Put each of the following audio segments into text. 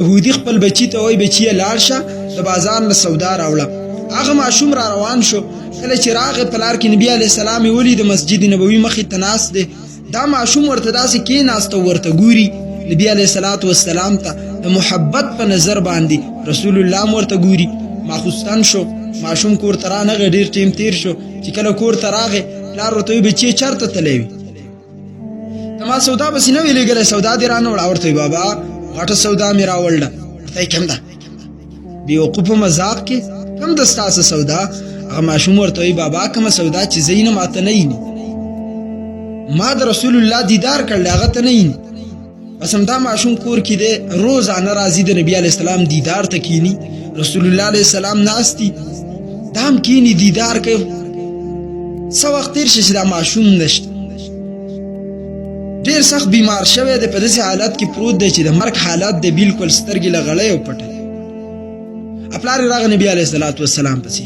یهودي خپل بچی ته وای بچیه لاړ شه د بازار نه سودا راوړه. هغه ماشوم را روان شو. کله چې راغی په لار کې نبي علیه السلام یې ولید مسجد نبوي مخې ته ناست دی. دا ماشوم ورته داسې کېناسته ورته ګوري. نبي علیه السلام ته د محبت په نظر باندې رسول الله هم ورته ګوري. ماخوستن شو. ماشوم کور ته رانغی. ډېر ټیم تیر شو چې کله کور ته راغی پلار ورته وایي بچیه چېرته تللی وي؟ ته ما سودا پسې نه وې لېږلی، سودا دې رانه وړه. ورته وایي بابا غټه سودا مې راوړله. ورته یې کوم ده؟ بېوقوفه مذاق کې کوم ده ستاسو سودا؟ هغه ماشوم ورته وایي بابا کومه سودا چې زه یې نه ماته نه ییني. ما د رسول الله دیدار کړلی هغه ته نه ییني. بس همدا ماشوم کور کې دی، روزانه راځي د نبي علیه السلام دیدار ته کینی. رسول الله علیه السلام ناست دي، دا هم کینی دیدار کوي. څه وخت تېر شي چې دا ماشوم نشته. ډېر سخت بیمار شوی دی، په داسې حالت کې پروت دی چې د مرګ حالت دی، بالکل سترګې له غړۍ وپټلې. پلار یې راغی نبي علیه السلام پسې،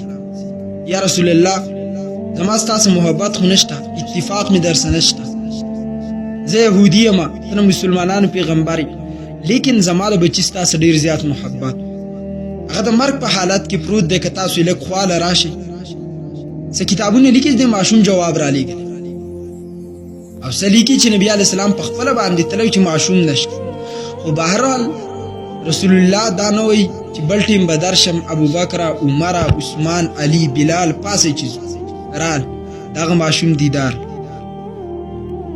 یا رسول الله زما ستاسو محبت خو نشته، اتفاق مې درسه نشته. زه یهودي یم، ته د مسلمانانو پیغمبر یې، لیکن زما د بچي ستاسو ډېر زیات محبت. هغه د مرګ په حالت کې پروت دی، که تاسو یې لږ خواله راشئ. څه کتابونه لیکي د ماشوم جواب را لیږلی، او څه لیکي چې نبي علیه السلام په خپله باندې تللی چې ماشوم نشته. خو بهرحال رسول الله دا نه وایي چې بل ټیم به درشم، ابوبکر، عمر، عثمان، علي، بلال پاسې چې رال د هغه ماشوم دیدار.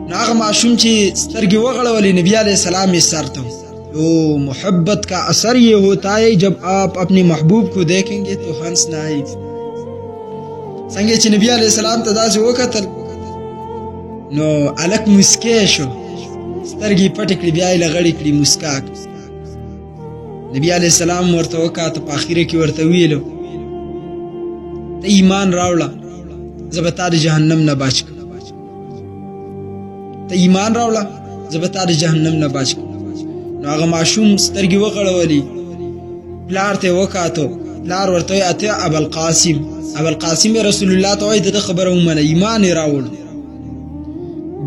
نو هغه ماشوم چې سترګې وغړولې نبي علیه السلام یې سر ته او محبت کا اثر یہ ہوتا ہے جب آپ اپنے محبوب کو دیکھیں گے تو ہنس نہ آئے. څنګه چې نبی علیه السلام ته داسې وکتل نو الک مسکی شو، سترګې پټې کړې، بیا یې لغړې کړې، مسکا کړه. نبی علیه السلام ورته وکاته، په اخره کې ورته ویلو ته ایمان راوړه زه به تا د جهنم نه بچ کړم. ته ایمان راوړه زه به تا د جهنم نه بچ کړم. نو هغه ماشوم سترګې وغړولې، پلار ته یې وکاتو. پلار ورته وایي اته ابوالقاسم. ابوالقاسم یې رسول الله ته وایي د ده خبره ومنه، ایمان یې راوړ.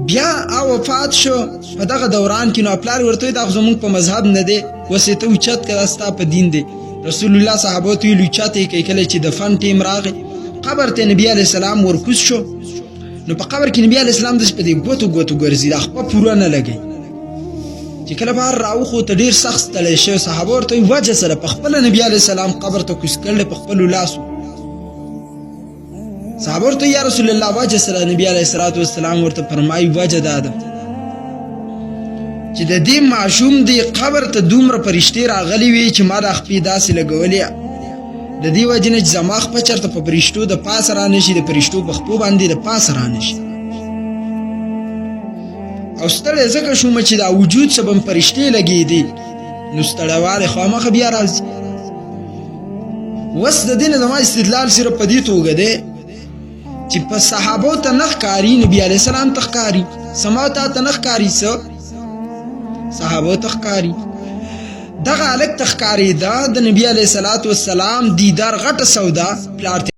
بیا وفات شو. په دغه دوران کې نو پلار ورته وایي دا خو زموږ په مذهب نه دی، وسې ته اوچت که دا ستا په دین دی. رسول الله صحابو ته ویل اوچت یې کوي. کله چې دفن ټیم راغی قبر ته نبي علیه السلام ورکوز شو. نو په قبر کې نبي علیه السلام داسې په دې ګوتو ګوتو ګرځي، دا خپه پوره نه لګوي. چې کله بهر راوخوته ډېر سخت ستړی شوی، صحابه ورته وایي وجه سره په خپله نبي علیه السلام قبر ته کوز کړلی په خپلو لاسو. صحابه ورته یا رسول الله وجه سره؟ نبي علیه السلام ورته فرمایي وجه دا ده چې د دې ماشوم دې قبر ته دومره فرشتې راغلي وي چې ما دا خپې داسې لګولې، د دې وجې نه چې زما خپه چېرته په فرشتو د پاسه رانشي، د فرشتو په خپو باندې د پاسه رانشي. او ستړی ځکه شومه چې دا وجود څه به م فرشتې لګېدې، نو ستړیوالی خامخه بیا راځي. اوس د دې نه زما استدلال صرف په دې توګه دی چې په صحابو ته نه ښکاري، نبي علیه السلام ته ښکاري. سما ته نه ښکاري، څه صحابو ته ښکاري. دغه هلک ته ښکارېده د نبي علیه السلام دیدار غټه سودا پلار ته